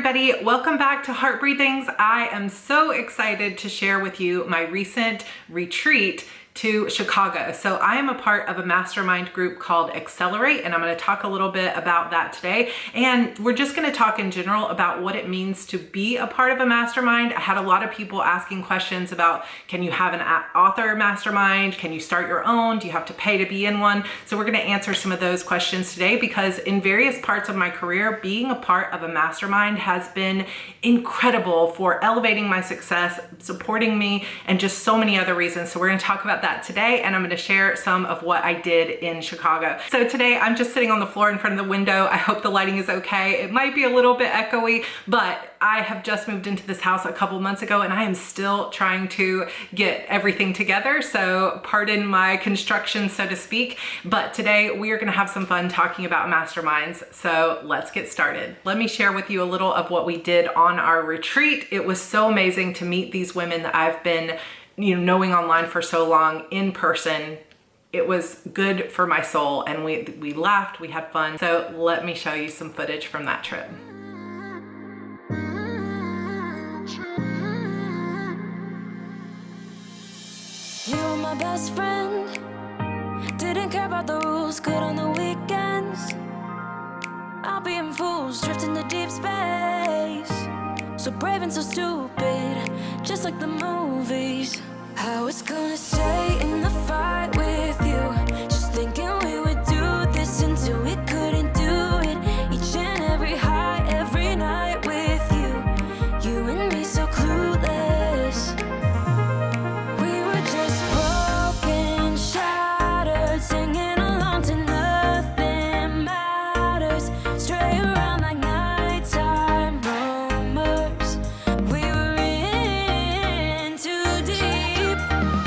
everybody. Welcome back to Heart Breathings. I am so excited to share with you my recent retreat to Chicago. So I am a part of a mastermind group called Accelerate, and I'm going to talk a little bit about that today. And we're just going to talk in general about what it means to be a part of a mastermind. I had a lot of people asking questions about, can you have an author mastermind? Can you start your own? Do you have to pay to be in one? So we're going to answer some of those questions today, because in various parts of my career, being a part of a mastermind has been incredible for elevating my success, supporting me, and just so many other reasons. So we're going to talk about that today, and I'm going to share some of what I did in Chicago. So today I'm just sitting on the floor in front of the window. I hope the lighting is okay. It might be a little bit echoey, but I have just moved into this house a couple months ago, and I am still trying to get everything together. So pardon my construction, so to speak. But today we are going to have some fun talking about masterminds. So let's get started. Let me share with you a little of what we did on our retreat. It was so amazing to meet these women that I've been knowing online for so long in person. It was good for my soul, and we laughed, we had fun. So let me show you some footage from that trip. You were my best friend, didn't care about the rules, good on the weekends. I'll be in fools, drifting to deep space. So brave and so stupid, just like the movies. I was gonna stay in the fight with you, just thinking we would do this until we couldn't do it. Each and every high, every night with you, you and me so clueless. We were just broken, shattered, singing along to nothing matters. Stray around like nighttime rumors. We were in too deep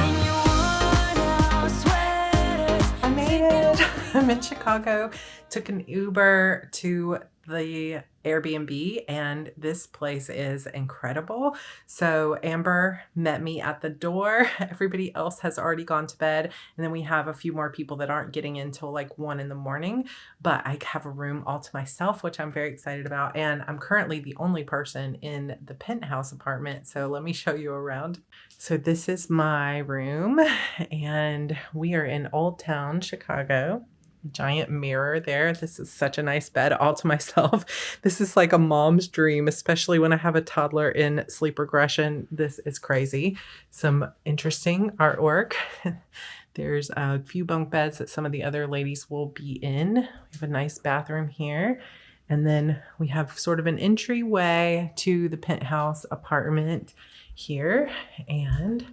in your worn-out sweaters. I made it. I'm in Chicago. Took an Uber to the Airbnb, and this place is incredible. So Amber met me at the door. Everybody else has already gone to bed, and then we have a few more people that aren't getting in till like 1 a.m. But I have a room all to myself, which I'm very excited about, and I'm currently the only person in the penthouse apartment. So let me show you around. So this is my room, and we are in Old Town Chicago. Giant mirror there. This is such a nice bed all to myself. This is like a mom's dream, especially when I have a toddler in sleep regression. This is crazy. Some interesting artwork. There's a few bunk beds that some of the other ladies will be in. We have a nice bathroom here. And then we have sort of an entryway to the penthouse apartment here. And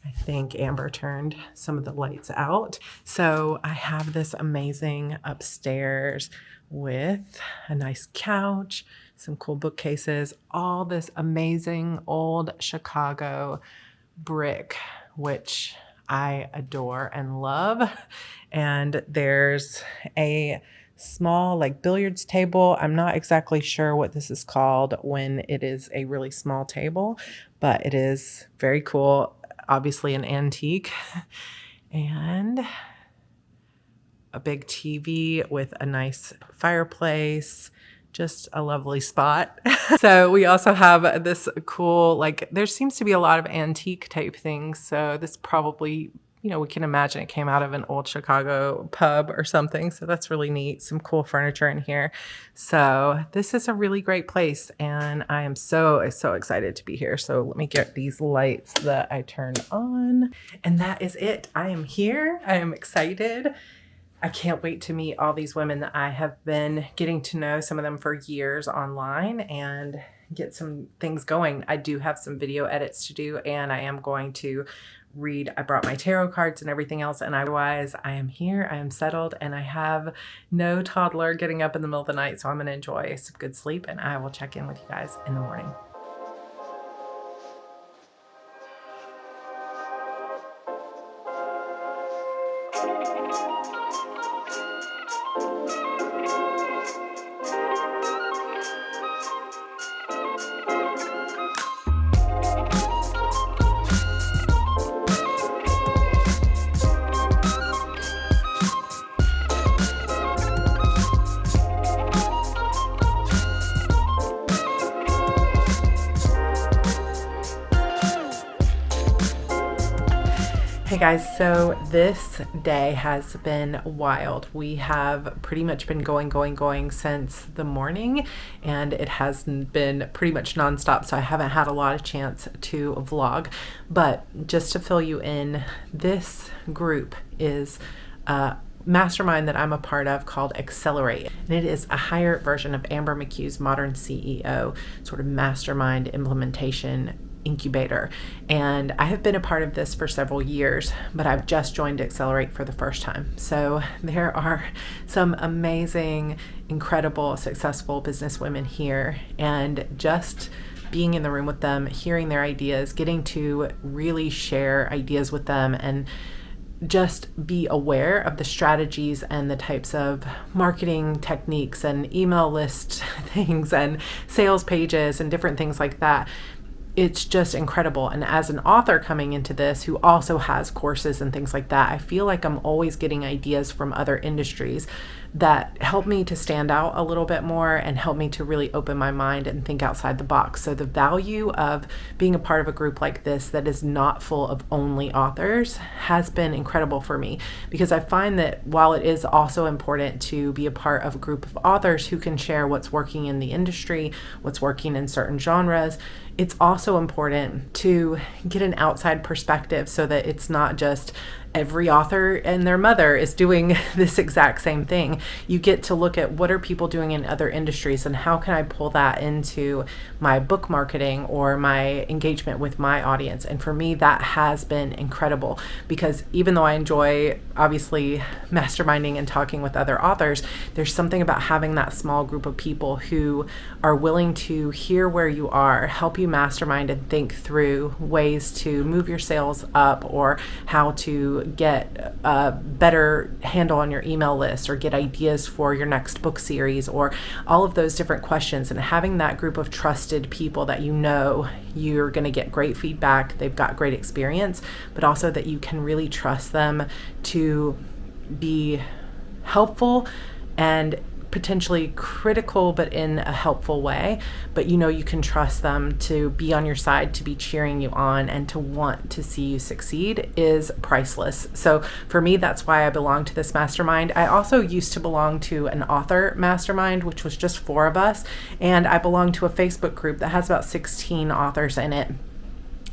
I think Amber turned some of the lights out. So I have this amazing upstairs with a nice couch, some cool bookcases, all this amazing old Chicago brick, which I adore and love. And there's a small like billiards table. I'm not exactly sure what this is called when it is a really small table, but it is very cool. Obviously an antique, and a big TV with a nice fireplace, just a lovely spot. So we also have this cool, like there seems to be a lot of antique type things. So this probably, we can imagine it came out of an old Chicago pub or something. So that's really neat. Some cool furniture in here. So this is a really great place, and I am so excited to be here. So let me get these lights that I turned on, and that is it. I am here. I am excited. I can't wait to meet all these women that I have been getting to know, some of them for years online, and get some things going. I do have some video edits to do, and I am going to read. I brought my tarot cards and everything else, and otherwise I am here, I am settled, and I have no toddler getting up in the middle of the night, so I'm going to enjoy some good sleep, and I will check in with you guys in the morning. Hey guys, so this day has been wild. We have pretty much been going since the morning, and it has been pretty much nonstop, so I haven't had a lot of chance to vlog. But just to fill you in, this group is a mastermind that I'm a part of called Accelerate, and it is a higher version of Amber McHugh's Modern CEO sort of mastermind implementation incubator. And I have been a part of this for several years, but I've just joined Accelerate for the first time. So there are some amazing, incredible, successful business women here, and just being in the room with them, hearing their ideas, getting to really share ideas with them, and just be aware of the strategies and the types of marketing techniques and email list things and sales pages and different things like that. It's just incredible. And as an author coming into this who also has courses and things like that, I feel like I'm always getting ideas from other industries that help me to stand out a little bit more and help me to really open my mind and think outside the box. So the value of being a part of a group like this that is not full of only authors has been incredible for me, because I find that while it is also important to be a part of a group of authors who can share what's working in the industry, what's working in certain genres, it's also important to get an outside perspective so that it's not just every author and their mother is doing this exact same thing. You get to look at what are people doing in other industries and how can I pull that into my book marketing or my engagement with my audience. And for me, that has been incredible, because even though I enjoy obviously masterminding and talking with other authors, there's something about having that small group of people who are willing to hear where you are, help you mastermind and think through ways to move your sales up, or how to get a better handle on your email list, or get ideas for your next book series, or all of those different questions. And having that group of trusted people that you know you're going to get great feedback, they've got great experience, but also that you can really trust them to be helpful and potentially critical, but in a helpful way. But you know you can trust them to be on your side, to be cheering you on, and to want to see you succeed is priceless. So for me, that's why I belong to this mastermind. I also used to belong to an author mastermind, which was just 4 of us, and I belong to a Facebook group that has about 16 authors in it.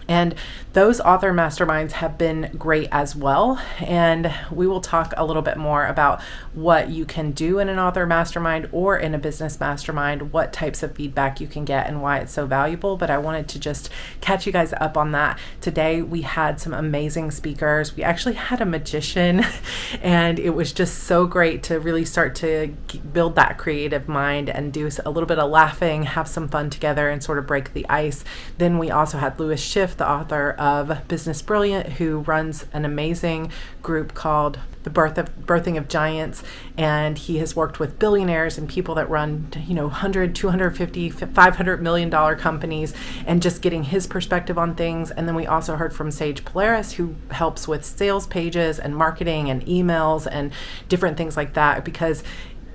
And those author masterminds have been great as well. And we will talk a little bit more about what you can do in an author mastermind or in a business mastermind, what types of feedback you can get and why it's so valuable. But I wanted to just catch you guys up on that. Today, we had some amazing speakers. We actually had a magician, and it was just so great to really start to build that creative mind and do a little bit of laughing, have some fun together, and sort of break the ice. Then we also had Lewis Schiff, the author of Business Brilliant, who runs an amazing group called The Birthing of Giants, and he has worked with billionaires and people that run 100, 250, $500 million companies, and just getting his perspective on things. And then we also heard from Sage Polaris, who helps with sales pages and marketing and emails and different things like that, because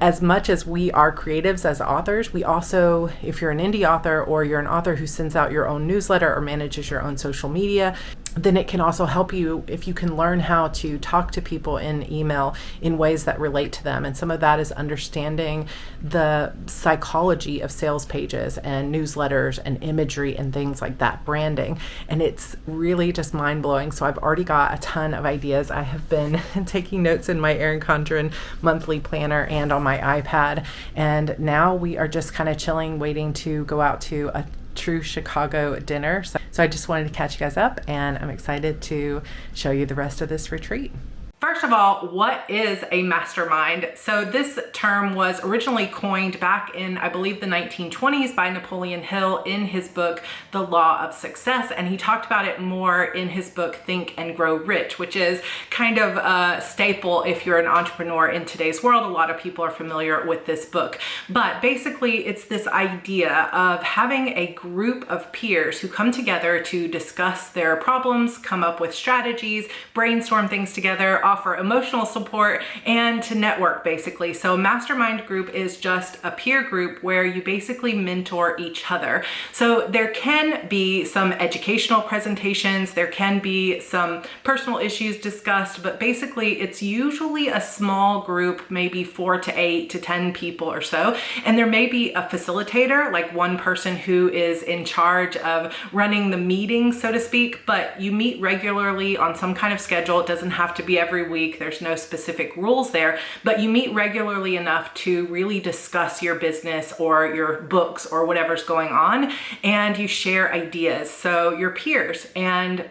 as much as we are creatives as authors, we also, if you're an indie author or you're an author who sends out your own newsletter or manages your own social media, then it can also help you if you can learn how to talk to people in email in ways that relate to them. And some of that is understanding the psychology of sales pages and newsletters and imagery and things like that, branding. And it's really just mind-blowing. So I've already got a ton of ideas. I have been taking notes in my Meagan Conrad monthly planner and on my iPad. And now we are just kind of chilling, waiting to go out to a true Chicago dinner. So I just wanted to catch you guys up, and I'm excited to show you the rest of this retreat. First of all, what is a mastermind? So this term was originally coined back in, I believe, the 1920s by Napoleon Hill in his book, The Law of Success. And he talked about it more in his book, Think and Grow Rich, which is kind of a staple if you're an entrepreneur in today's world. A lot of people are familiar with this book. But basically, it's this idea of having a group of peers who come together to discuss their problems, come up with strategies, brainstorm things together, offer offer emotional support, and to network basically. So a mastermind group is just a peer group where you basically mentor each other. So there can be some educational presentations, there can be some personal issues discussed, but basically it's usually a small group, maybe 4 to 8 to 10 people or so. And there may be a facilitator, like one person who is in charge of running the meeting, so to speak, but you meet regularly on some kind of schedule. It doesn't have to be every week. There's no specific rules there, but you meet regularly enough to really discuss your business or your books or whatever's going on, and you share ideas. So you're peers, and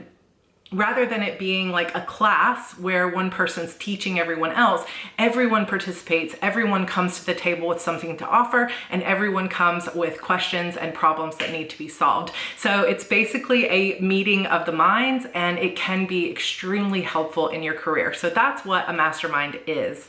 rather than it being like a class where one person's teaching everyone else, everyone participates, everyone comes to the table with something to offer, and everyone comes with questions and problems that need to be solved. So it's basically a meeting of the minds, and it can be extremely helpful in your career. So that's what a mastermind is.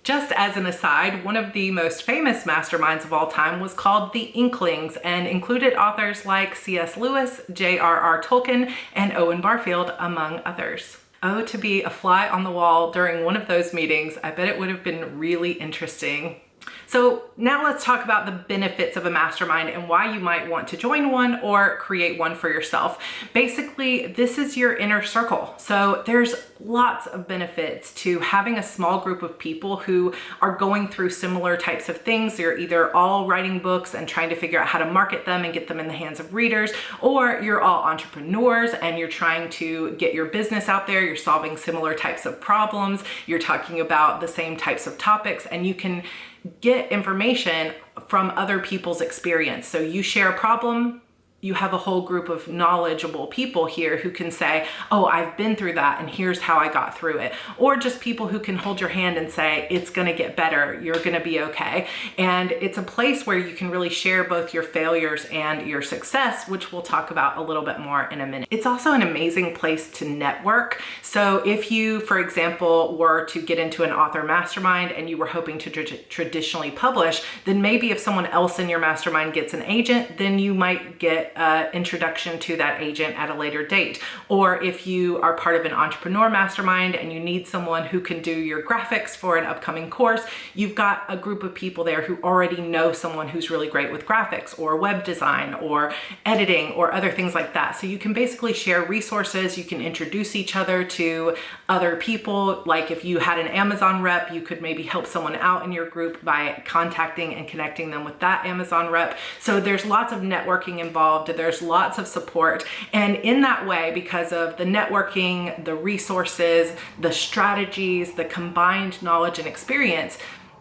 Just as an aside, one of the most famous masterminds of all time was called the Inklings and included authors like C.S. Lewis, J.R.R. Tolkien, and Owen Barfield, among others. Oh, to be a fly on the wall during one of those meetings, I bet it would have been really interesting. So now let's talk about the benefits of a mastermind and why you might want to join one or create one for yourself. Basically, this is your inner circle. So there's lots of benefits to having a small group of people who are going through similar types of things. You're either all writing books and trying to figure out how to market them and get them in the hands of readers, or you're all entrepreneurs and you're trying to get your business out there. You're solving similar types of problems. You're talking about the same types of topics, and you can get information from other people's experience. So you share a problem, you have a whole group of knowledgeable people here who can say, oh, I've been through that and here's how I got through it. Or just people who can hold your hand and say, it's gonna get better, you're gonna be okay. And it's a place where you can really share both your failures and your success, which we'll talk about a little bit more in a minute. It's also an amazing place to network. So if you, for example, were to get into an author mastermind and you were hoping to traditionally publish, then maybe if someone else in your mastermind gets an agent, then you might get introduction to that agent at a later date. Or if you are part of an entrepreneur mastermind and you need someone who can do your graphics for an upcoming course, you've got a group of people there who already know someone who's really great with graphics or web design or editing or other things like that. So you can basically share resources, you can introduce each other to other people. Like if you had an Amazon rep, you could maybe help someone out in your group by contacting and connecting them with that Amazon rep. So there's lots of networking involved. There's lots of support. And in that way, because of the networking, the resources, the strategies, the combined knowledge and experience,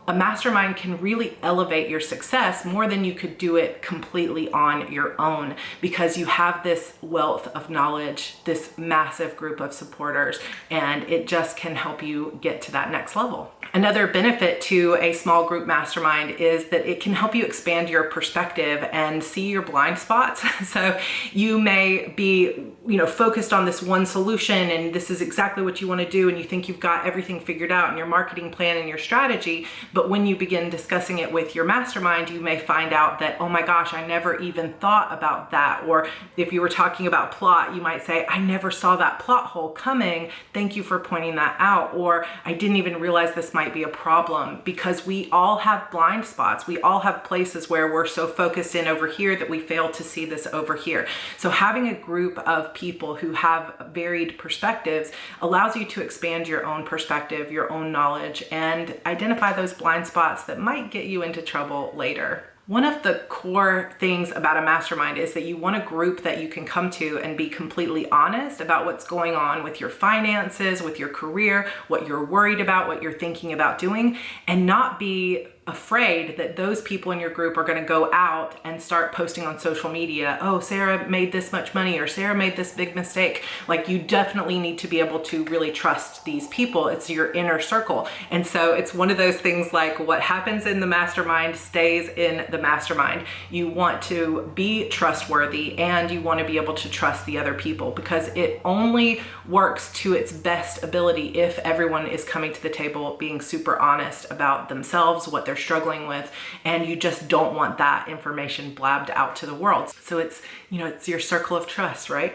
a mastermind can really elevate your success more than you could do it completely on your own, because you have this wealth of knowledge, this massive group of supporters, and it just can help you get to that next level. Another benefit to a small group mastermind is that it can help you expand your perspective and see your blind spots. So you may be, focused on this one solution and this is exactly what you want to do, and you think you've got everything figured out in your marketing plan and your strategy. But when you begin discussing it with your mastermind, you may find out that, oh my gosh, I never even thought about that. Or if you were talking about plot, you might say, I never saw that plot hole coming. Thank you for pointing that out. Or I didn't even realize this might be a problem, because we all have blind spots. We all have places where we're so focused in over here that we fail to see this over here. So having a group of people who have varied perspectives allows you to expand your own perspective, your own knowledge, and identify those blind spots that might get you into trouble later. One of the core things about a mastermind is that you want a group that you can come to and be completely honest about what's going on with your finances, with your career, what you're worried about, what you're thinking about doing, and not be afraid that those people in your group are going to go out and start posting on social media, oh, Sarah made this much money, or Sarah made this big mistake. Like, you definitely need to be able to really trust these people. It's your inner circle. And so it's one of those things like what happens in the mastermind stays in the mastermind. You want to be trustworthy and you want to be able to trust the other people, because it only works to its best ability if everyone is coming to the table being super honest about themselves, what they're struggling with, and you just don't want that information blabbed out to the world. So it's, it's your circle of trust, right?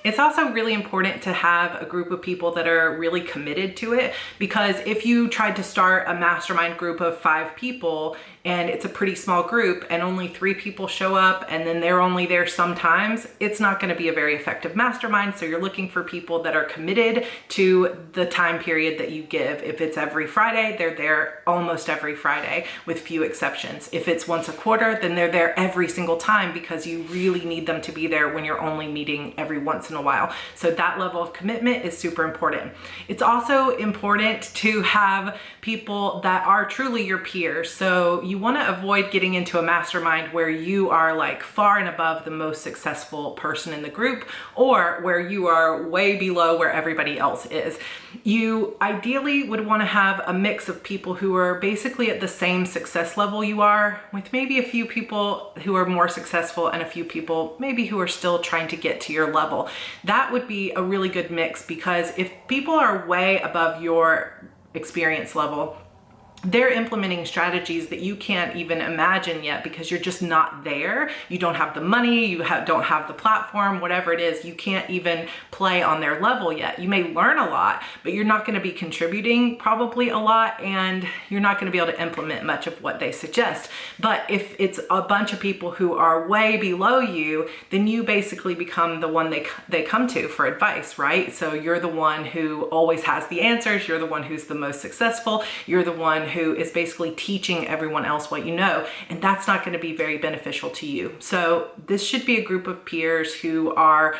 It's also really important to have a group of people that are really committed to it, because if you tried to start a mastermind group of 5 people and it's a pretty small group and only 3 people show up and then they're only there sometimes, it's not going to be a very effective mastermind. So you're looking for people that are committed to the time period that you give. If it's every Friday, they're there almost every Friday with few exceptions. If it's once a quarter, then they're there every single time, because you really need them to be there when you're only meeting every once in a while. So that level of commitment is super important. It's also important to have people that are truly your peers. So you want to avoid getting into a mastermind where you are like far and above the most successful person in the group, or where you are way below where everybody else is. You ideally would want to have a mix of people who are basically at the same success level you are, with maybe a few people who are more successful and a few people maybe who are still trying to get to your level. That would be a really good mix, because if people are way above your experience level, they're implementing strategies that you can't even imagine yet, because you're just not there. You don't have the money, don't have the platform, whatever it is, you can't even play on their level yet. You may learn a lot, but you're not going to be contributing probably a lot, and you're not going to be able to implement much of what they suggest. But if it's a bunch of people who are way below you, then you basically become the one they come to for advice, right? So you're the one who always has the answers, you're the one who's the most successful, you're the one who is basically teaching everyone else what you know, and that's not going to be very beneficial to you. So this should be a group of peers who are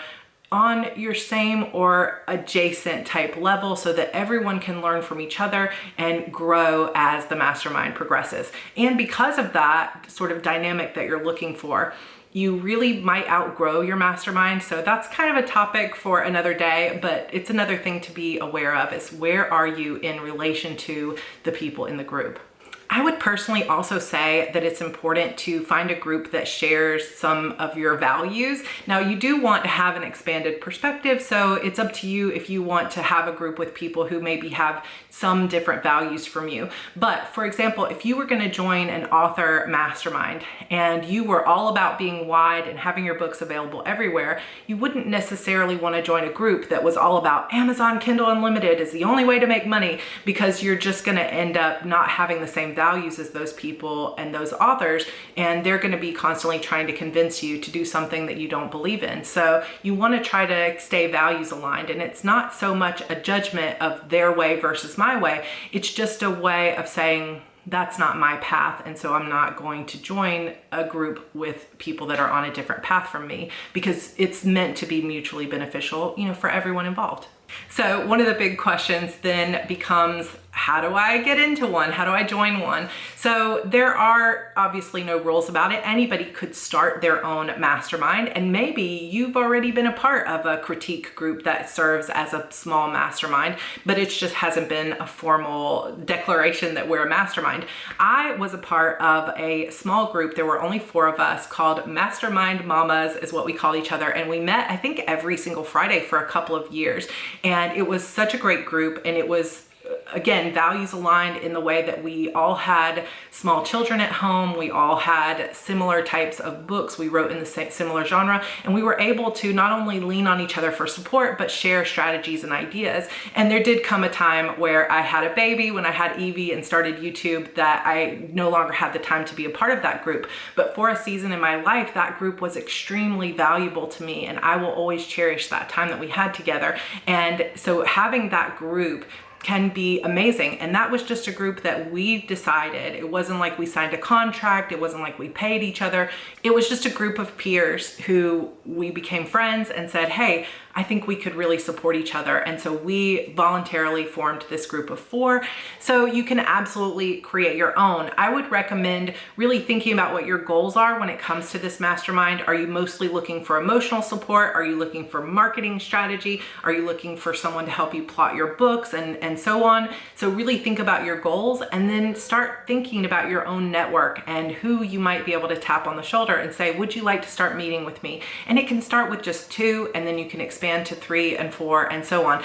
on your same or adjacent type level, so that everyone can learn from each other and grow as the mastermind progresses. And because of that sort of dynamic that you're looking for, you really might outgrow your mastermind. So that's kind of a topic for another day, but it's another thing to be aware of, is where are you in relation to the people in the group. I would personally also say that it's important to find a group that shares some of your values. Now, you do want to have an expanded perspective, so it's up to you if you want to have a group with people who maybe have some different values from you. But for example, if you were going to join an author mastermind and you were all about being wide and having your books available everywhere, you wouldn't necessarily want to join a group that was all about Amazon Kindle Unlimited is the only way to make money, because you're just going to end up not having the same values as those people and those authors, and they're going to be constantly trying to convince you to do something that you don't believe in. So you want to try to stay values aligned, and it's not so much a judgment of their way versus my way. It's just a way of saying, that's not my path, and so I'm not going to join a group with people that are on a different path from me, because it's meant to be mutually beneficial, for everyone involved. So one of the big questions then becomes, how do I get into one? How do I join one? So there are obviously no rules about it. Anybody could start their own mastermind, and maybe you've already been a part of a critique group that serves as a small mastermind, but it just hasn't been a formal declaration that we're a mastermind. I was a part of a small group. There were only 4 of us, called Mastermind Mamas is what we call each other. And we met, I think, every single Friday for a couple of years. And it was such a great group, and it was, again, values aligned in the way that we all had small children at home. We all had similar types of books. We wrote in the same similar genre, and we were able to not only lean on each other for support, but share strategies and ideas. And there did come a time where I had a baby, when I had Evie and started YouTube, that I no longer had the time to be a part of that group. But for a season in my life, that group was extremely valuable to me, and I will always cherish that time that we had together. And so having that group can be amazing. And that was just a group that we decided. It wasn't like we signed a contract. It wasn't like we paid each other. It was just a group of peers who we became friends and said, hey, I think we could really support each other. And so we voluntarily formed this group of 4. So you can absolutely create your own. I would recommend really thinking about what your goals are when it comes to this mastermind. Are you mostly looking for emotional support? Are you looking for marketing strategy? Are you looking for someone to help you plot your books and so on? So really think about your goals, and then start thinking about your own network and who you might be able to tap on the shoulder and say, would you like to start meeting with me? And it can start with just 2, and then you can expand to 3 and 4 and so on.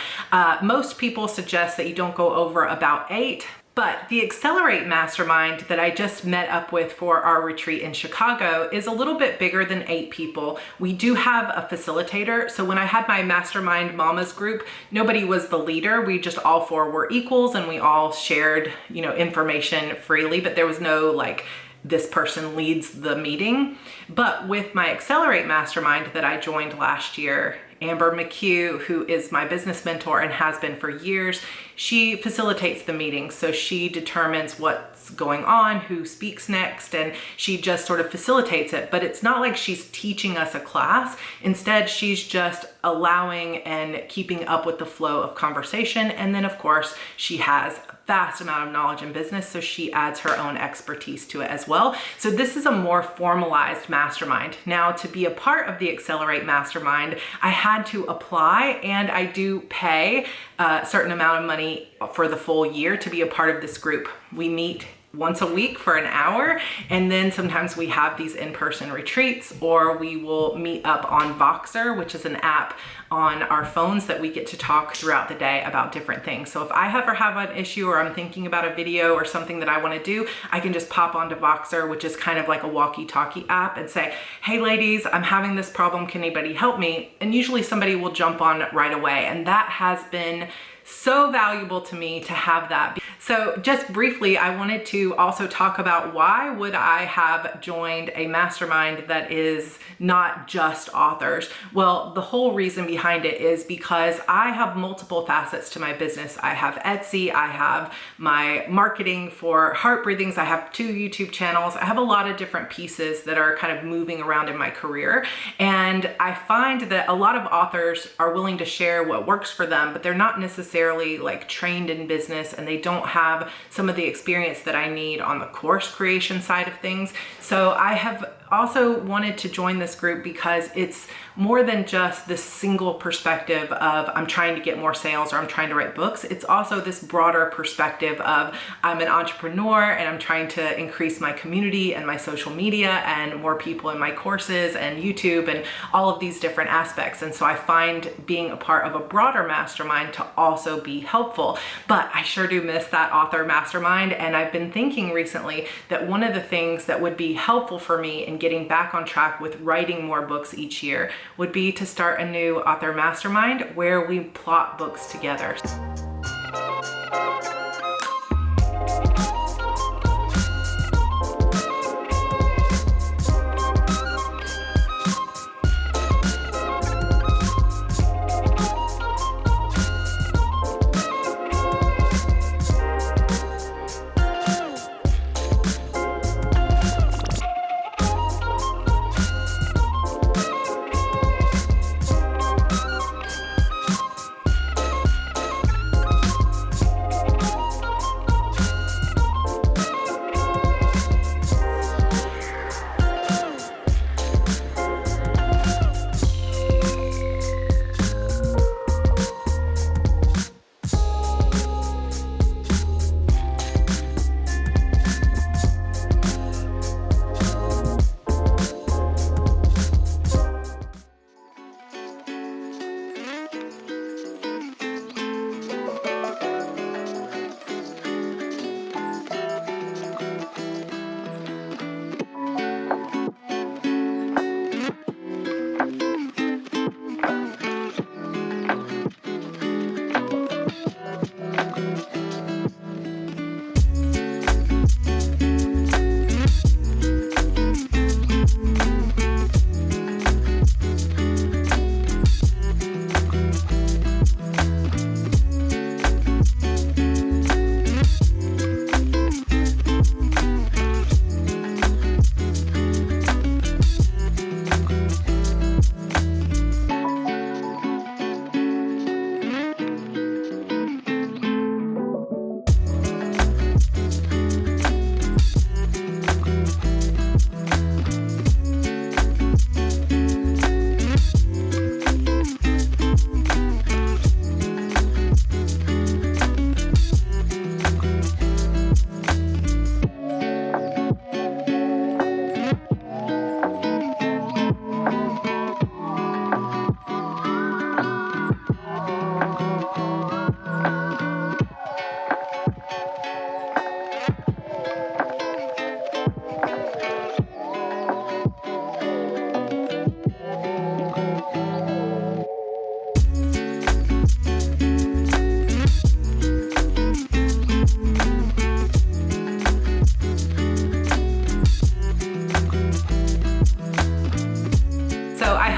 Most people suggest that you don't go over about 8. But the Accelerate Mastermind that I just met up with for our retreat in Chicago is a little bit bigger than 8 people. We do have a facilitator. So when I had my Mastermind Mamas group, nobody was the leader. We just all 4 were equals and we all shared, information freely, but there was no like, this person leads the meeting. But with my Accelerate Mastermind that I joined last year, Amber McHugh, who is my business mentor and has been for years, she facilitates the meetings. So she determines what's going on, who speaks next, and she just sort of facilitates it. But it's not like she's teaching us a class. Instead, she's just allowing and keeping up with the flow of conversation. And then of course, she has a vast amount of knowledge in business, so she adds her own expertise to it as well. So this is a more formalized mastermind. Now, to be a part of the Accelerate Mastermind, I had to apply, and I do pay a certain amount of money for the full year to be a part of this group. We meet once a week for an hour, and then sometimes we have these in-person retreats, or we will meet up on Voxer, which is an app on our phones that we get to talk throughout the day about different things. So if I ever have an issue or I'm thinking about a video or something that I want to do, I can just pop onto Voxer, which is kind of like a walkie-talkie app, and say, hey ladies, I'm having this problem, can anybody help me? And usually somebody will jump on right away, and that has been so valuable to me to have that. So just briefly, I wanted to also talk about why would I have joined a mastermind that is not just authors? Well, the whole reason behind it is because I have multiple facets to my business. I have Etsy, I have my marketing for Heart Breathings, I have 2 YouTube channels, I have a lot of different pieces that are kind of moving around in my career. And I find that a lot of authors are willing to share what works for them, but they're not necessarily like trained in business, and they don't have some of the experience that I need on the course creation side of things. So I have also wanted to join this group because it's more than just this single perspective of I'm trying to get more sales or I'm trying to write books. It's also this broader perspective of I'm an entrepreneur and I'm trying to increase my community and my social media and more people in my courses and YouTube and all of these different aspects. And so I find being a part of a broader mastermind to also be helpful. But I sure do miss that author mastermind. And I've been thinking recently that one of the things that would be helpful for me in getting back on track with writing more books each year would be to start a new author mastermind where we plot books together.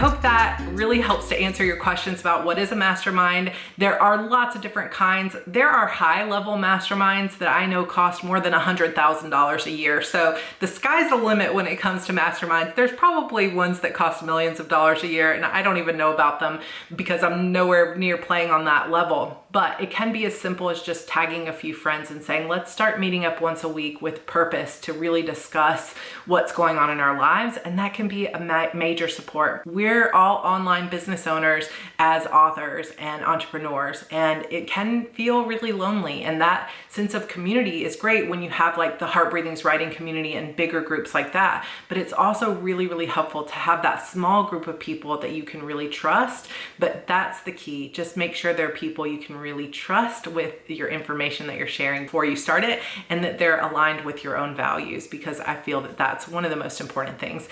hope that really helps to answer your questions about what is a mastermind. There are lots of different kinds. There are high-level masterminds that I know cost more than $100,000 a year. So the sky's the limit when it comes to masterminds. There's probably ones that cost millions of dollars a year, and I don't even know about them because I'm nowhere near playing on that level. But it can be as simple as just tagging a few friends and saying, let's start meeting up once a week with purpose to really discuss what's going on in our lives. And that can be a major support. We're all online business owners as authors and entrepreneurs, and it can feel really lonely. And that sense of community is great when you have like the Heart Breathings writing community and bigger groups like that. But it's also really, really helpful to have that small group of people that you can really trust. But that's the key. Just make sure they're people you can really trust with your information that you're sharing before you start it, and that they're aligned with your own values, because I feel that that's one of the most important things.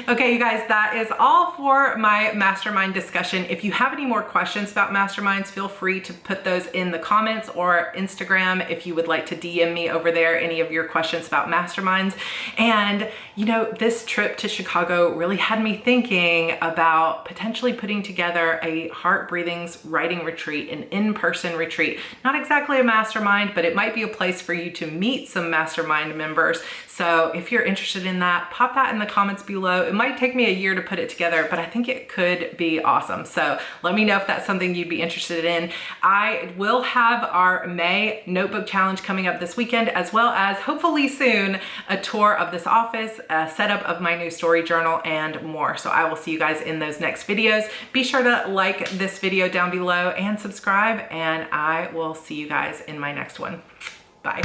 Okay, you guys, that is all for my mastermind discussion. If you have any more questions about masterminds, feel free to put those in the comments or Instagram if you would like to DM me over there any of your questions about masterminds. And you know, this trip to Chicago really had me thinking about potentially putting together a Heart Breathings writing retreat, an in-person retreat. Not exactly a mastermind, but it might be a place for you to meet some mastermind members. So if you're interested in that, pop that in the comments below. It might take me a year to put it together, but I think it could be awesome. So let me know if that's something you'd be interested in. I will have our May notebook challenge coming up this weekend, as well as hopefully soon a tour of this office, a setup of my new story journal, and more. So I will see you guys in those next videos. Be sure to like this video down below and subscribe, and I will see you guys in my next one. Bye.